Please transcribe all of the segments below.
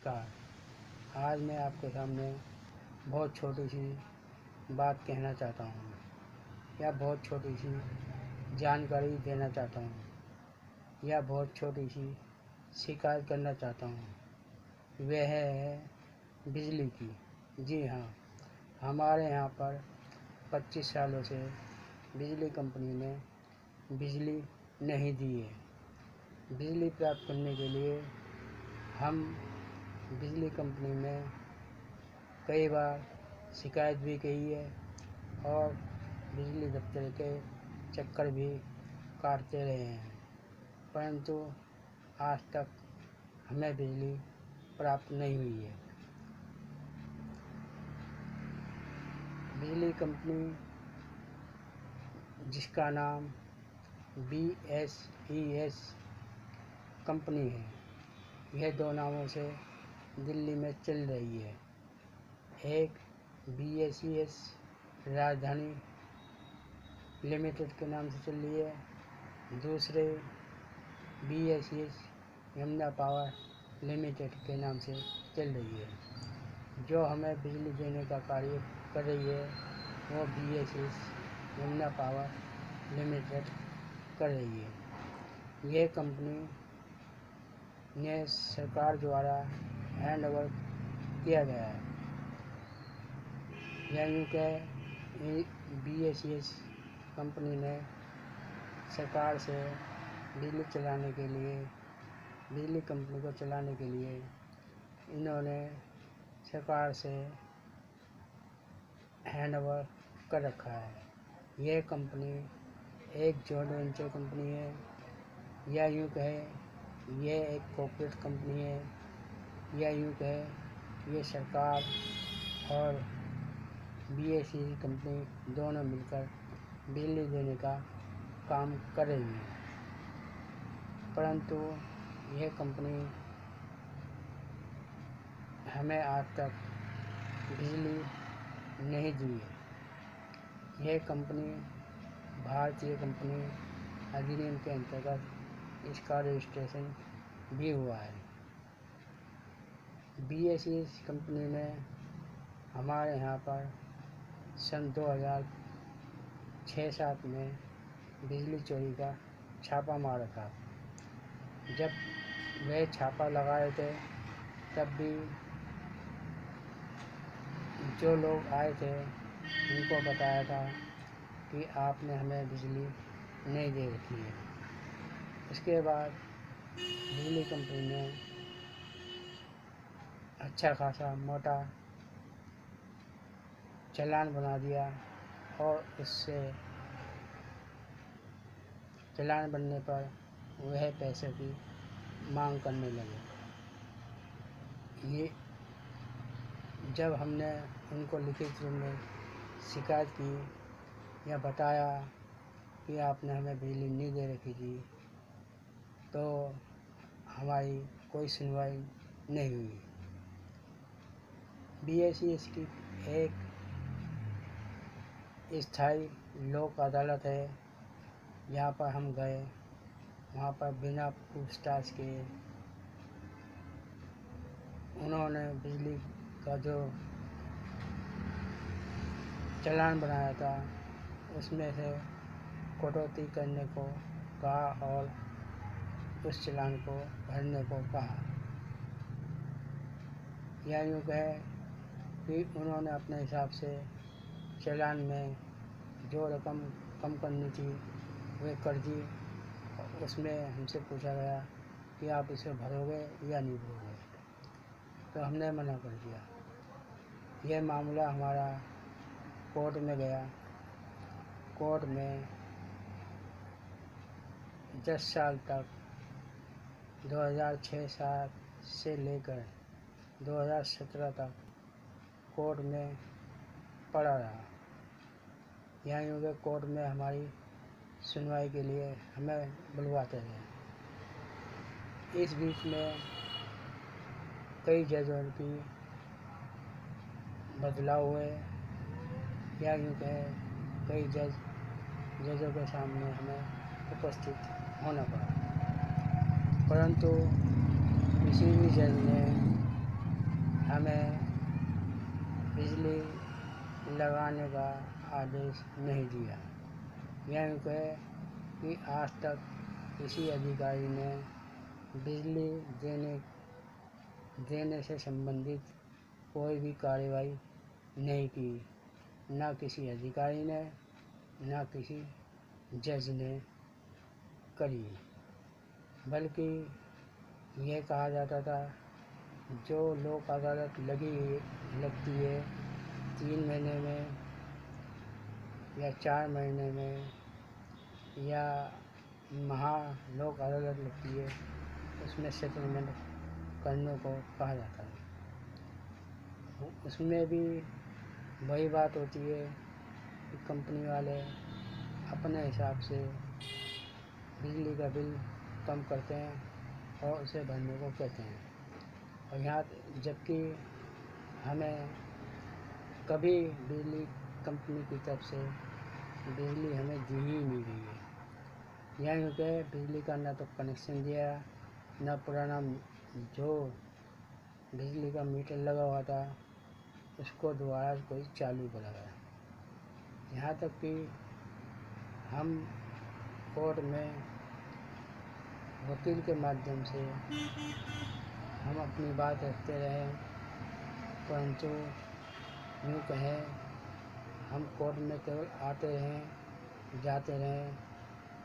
नमस्कार। आज मैं आपके सामने बहुत छोटी सी बात कहना चाहता हूँ या बहुत छोटी सी जानकारी देना चाहता हूँ या बहुत छोटी सी शिकायत करना चाहता हूँ। वह है बिजली की। जी हाँ, हमारे यहाँ पर 25 सालों से बिजली कंपनी ने बिजली नहीं दी है। बिजली प्राप्त करने के लिए हम बिजली कंपनी में कई बार शिकायत भी की है और बिजली दफ्तर के चक्कर भी काटते रहे हैं, परंतु आज तक हमें बिजली प्राप्त नहीं हुई है। बिजली कंपनी, जिसका नाम BSES कंपनी है, यह दो नामों से दिल्ली में चल रही है। एक BSES राजधानी लिमिटेड के नाम से चल रही है, दूसरे BSES यमुना पावर लिमिटेड के नाम से चल रही है। जो हमें बिजली देने का कार्य कर रही है वो BSES यमुना पावर लिमिटेड कर रही है। यह कंपनी ने सरकार द्वारा हैंड ओवर किया गया है। यानी कि BSES कंपनी ने सरकार से बिजली चलाने के लिए, बिजली कंपनी को चलाने के लिए इन्होंने सरकार से हैंड ओवर कर रखा है। यह कंपनी एक जॉइंट वेंचर कंपनी है, या यूँ कहे यह एक कॉर्पोरेट कंपनी है, या यूँ कहे ये सरकार और BSES कंपनी दोनों मिलकर बिजली देने का काम कर रही है। परंतु यह कंपनी हमें आज तक बिजली नहीं दी है। यह कंपनी भारतीय कंपनी अधिनियम के अंतर्गत इसका रजिस्ट्रेशन भी हुआ है। BSES कंपनी ने हमारे यहाँ पर सन 2006-07 में बिजली चोरी का छापा मारा था। जब वह छापा लगाए थे तब भी जो लोग आए थे उनको बताया था कि आपने हमें बिजली नहीं दे रखी है। इसके बाद बिजली कंपनी ने अच्छा खासा मोटा चालान बना दिया और उससे चालान बनने पर वह पैसे की मांग करने लगे। ये जब हमने उनको लिखित रूप में शिकायत की या बताया कि आपने हमें बिजली नहीं दे रखी थी, तो हमारी कोई सुनवाई नहीं हुई। BSES की एक स्थायी लोक अदालत है, जहाँ पर हम गए। वहाँ पर बिना पूछताछ के उन्होंने बिजली का जो चालान बनाया था उसमें से कटौती करने को कहा और उस चालान को भरने को कहा। या यूँ कहे कि उन्होंने अपने हिसाब से चालान में जो रकम कम करनी थी वह कर दी। उसमें हमसे पूछा गया कि आप इसे भरोगे या नहीं भरोगे, तो हमने मना कर दिया। यह मामला हमारा कोर्ट में गया। कोर्ट में 10 साल तक 2006-07 से लेकर 2017 तक कोर्ट में पड़ा रहा। यहाँ यूँ कि कोर्ट में हमारी सुनवाई के लिए हमें बुलवाते रहे। इस बीच में कई जजों की बदलाव हुए, या यूँ कहें कई जजों के सामने हमें उपस्थित होना पड़ा, परंतु किसी भी जज ने हमें बिजली लगाने का आदेश नहीं दिया। यह कहे कि आज तक किसी अधिकारी ने बिजली देने से संबंधित कोई भी कार्रवाई नहीं की, ना किसी अधिकारी ने ना किसी जज ने करी। बल्कि ये कहा जाता था जो लोक अदालत लगती है 3 महीने में या 4 महीने में या लोक अदालत लगती है, उसमें सेटलमेंट करने को कहा जाता है। उसमें भी वही बात होती है कि कंपनी वाले अपने हिसाब से बिजली का बिल कम करते हैं और उसे भरने को कहते हैं। और यहाँ जबकि हमें कभी बिजली कंपनी की तरफ से बिजली हमें दी ही नहीं गई है। यहाँ क्योंकि बिजली का ना तो कनेक्शन दिया, ना पुराना जो बिजली का मीटर लगा हुआ था उसको दोबारा कोई चालू करा है। यहाँ तक कि हम कोर्ट में वकील के माध्यम से हम अपनी बात रखते रहे, परंतु यूँ कहें हम कोर्ट में केवल आते रहें जाते रहें,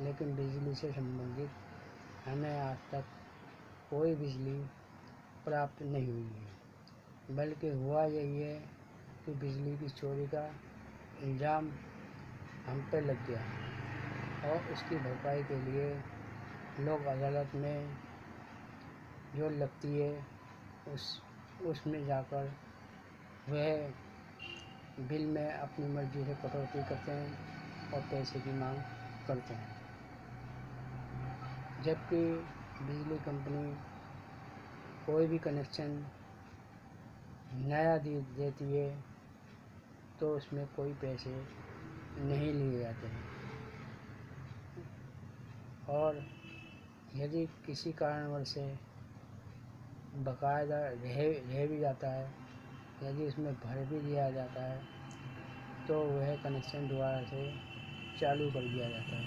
लेकिन बिजली से संबंधित हमें आज तक कोई बिजली प्राप्त नहीं हुई है। बल्कि हुआ यही है कि बिजली की चोरी का इल्ज़ाम हम पे लग गया और उसकी भरपाई के लिए लोक अदालत में जो लगती है उसमें जाकर वह बिल में अपनी मर्ज़ी से कटौती करते हैं और पैसे की मांग करते हैं। जबकि बिजली कंपनी कोई भी कनेक्शन नया देती है तो उसमें कोई पैसे नहीं लिए जाते हैं। और यदि किसी कारणवश से बकायदा रह भी जाता है, यदि उसमें भर भी दिया जाता है तो वह कनेक्शन दोबारा से चालू कर दिया जाता है।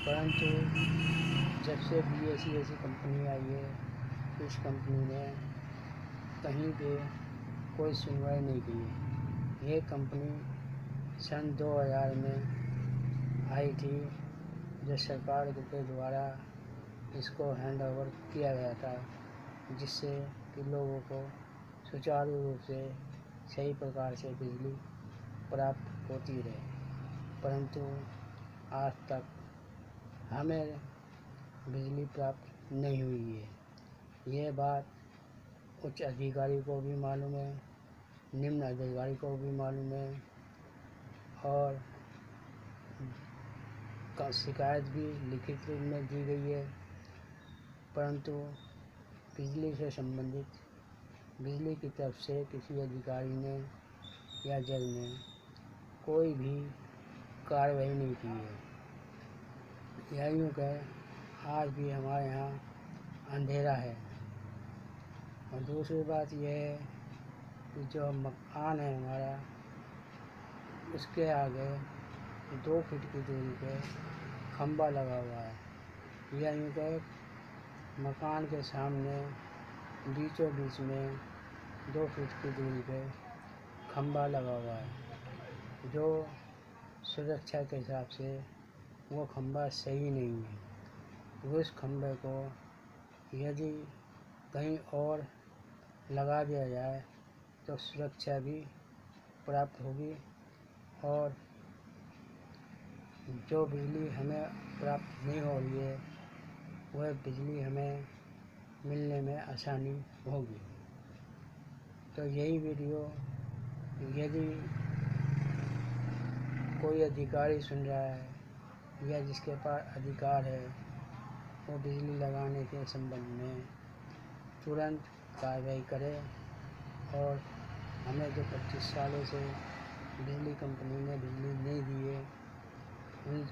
परंतु जब से BSEC कंपनी आई है, इस कंपनी ने कहीं पे कोई सुनवाई नहीं की है। ये कंपनी सन 2000 में आई थी, जो सरकार के द्वारा इसको हैंड ओवर किया गया था, जिससे कि लोगों को सुचारू रूप से सही प्रकार से बिजली प्राप्त होती रहे। परंतु आज तक हमें बिजली प्राप्त नहीं हुई है। ये बात उच्च अधिकारी को भी मालूम है, निम्न अधिकारी को भी मालूम है और शिकायत भी लिखित रूप में दी गई है। परंतु बिजली से संबंधित बिजली की तरफ से किसी अधिकारी ने या जज ने कोई भी कार्रवाई नहीं की है। यह यूँ कहें आज भी हमारे यहाँ अंधेरा है। और दूसरी बात यह है कि जो मकान है हमारा, उसके आगे 2 फीट की दूरी पे खंभा लगा हुआ है। या यूँ कहें मकान के सामने बीचों बीच में 2 फीट की दूरी पे खंभा लगा हुआ है, जो सुरक्षा के हिसाब से वो खंभा सही नहीं है। उस खंभे को यदि कहीं और लगा दिया जाए तो सुरक्षा भी प्राप्त होगी और जो बिजली हमें प्राप्त नहीं हो रही है वह बिजली हमें मिलने में आसानी होगी। तो यही वीडियो यदि कोई अधिकारी सुन रहा है या जिसके पास अधिकार है, वो बिजली लगाने के संबंध में तुरंत कार्रवाई करे और हमें जो 25 सालों से बिजली कंपनी ने बिजली नहीं दी है उन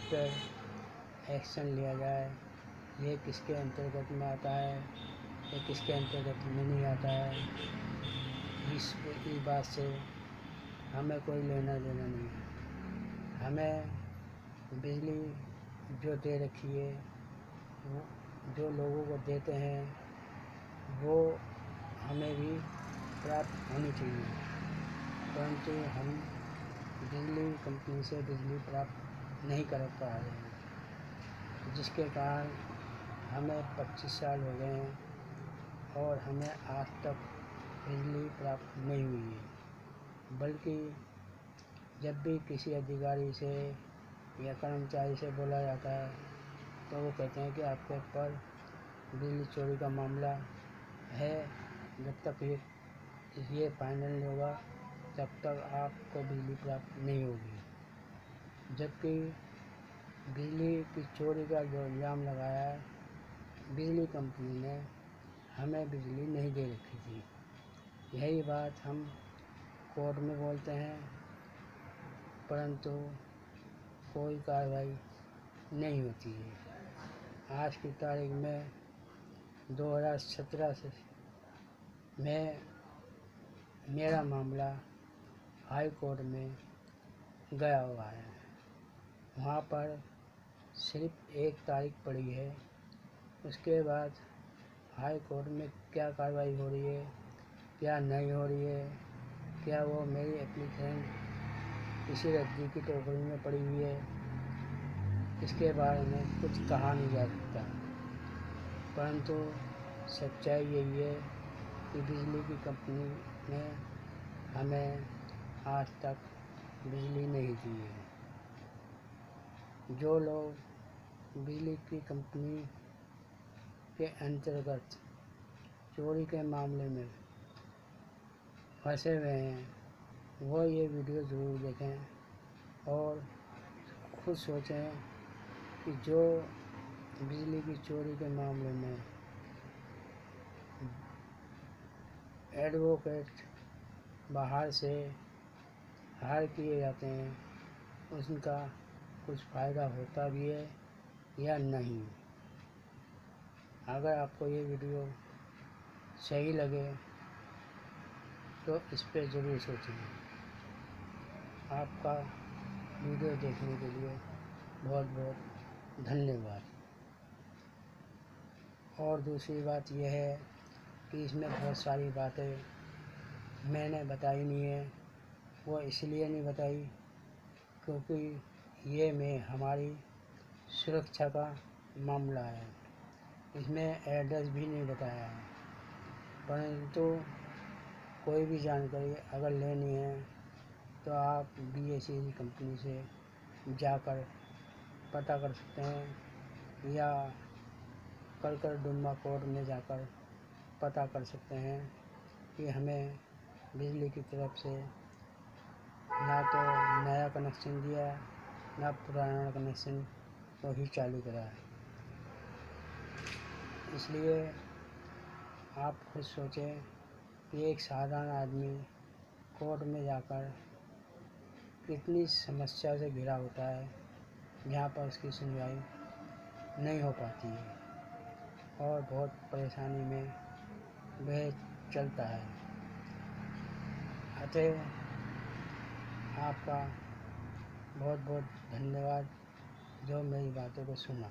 पर एक्शन लिया जाए। ये किसके अंतर्गत में आता है ये किसके अंतर्गत में नहीं आता है, इस बात से हमें कोई लेना देना नहीं है। हमें बिजली जो दे रखी है, वो जो लोगों को देते हैं, वो हमें भी प्राप्त होनी चाहिए, परंतु हम बिजली कंपनी से बिजली प्राप्त नहीं कर पा रहे हैं, जिसके कारण हमें 25 साल हो गए हैं और हमें आज तक बिजली प्राप्त नहीं हुई है। बल्कि जब भी किसी अधिकारी से या कर्मचारी से बोला जाता है तो वो कहते हैं कि आपके ऊपर बिजली चोरी का मामला है, जब तक ये फाइनल नहीं होगा तब तक आपको बिजली प्राप्त नहीं होगी। जबकि बिजली की चोरी का जो इल्ज़ाम लगाया है, बिजली कंपनी ने हमें बिजली नहीं दे रखी थी। यही बात हम कोर्ट में बोलते हैं, परंतु कोई कार्रवाई नहीं होती है। आज की तारीख में 2017 में मेरा मामला हाई कोर्ट में गया हुआ है। वहाँ पर सिर्फ 1 तारीख पड़ी है, उसके बाद हाई कोर्ट में क्या कार्रवाई हो रही है, क्या नहीं हो रही है, क्या वो मेरी एप्लीकेशन किसी रद्दी की टोकरी में पड़ी हुई है, इसके बारे में कुछ कहा नहीं जा सकता। परंतु सच्चाई यही है कि बिजली की कंपनी ने हमें आज तक बिजली नहीं दी है। जो लोग बिजली की कंपनी के अंतर्गत चोरी के मामले में फंसे हुए हैं, वो ये वीडियो ज़रूर देखें और खुद सोचें कि जो बिजली की चोरी के मामले में एडवोकेट बाहर से हायर किए जाते हैं, उनका कुछ फ़ायदा होता भी है या नहीं। अगर आपको ये वीडियो सही लगे तो इस पर ज़रूर सोचें। आपका वीडियो देखने के लिए बहुत बहुत धन्यवाद। और दूसरी बात यह है कि इसमें बहुत सारी बातें मैंने बताई नहीं है। वो इसलिए नहीं बताई क्योंकि ये हमारी सुरक्षा का मामला है। इसमें एड्रेस भी नहीं बताया है, परंतु कोई भी जानकारी अगर लेनी है तो आप BSEC कंपनी से जाकर पता कर सकते हैं या करडुम्बा कोर्ट में जाकर पता कर सकते हैं कि हमें बिजली की तरफ से ना तो नया कनेक्शन दिया, ना पुराना कनेक्शन को ही चालू करा है। इसलिए आप खुद सोचें कि एक साधारण आदमी कोर्ट में जाकर कितनी समस्या से घिरा होता है, जहाँ पर उसकी सुनवाई नहीं हो पाती है और बहुत परेशानी में वह चलता है। अतः आपका बहुत बहुत धन्यवाद जो मेरी बातों को सुना।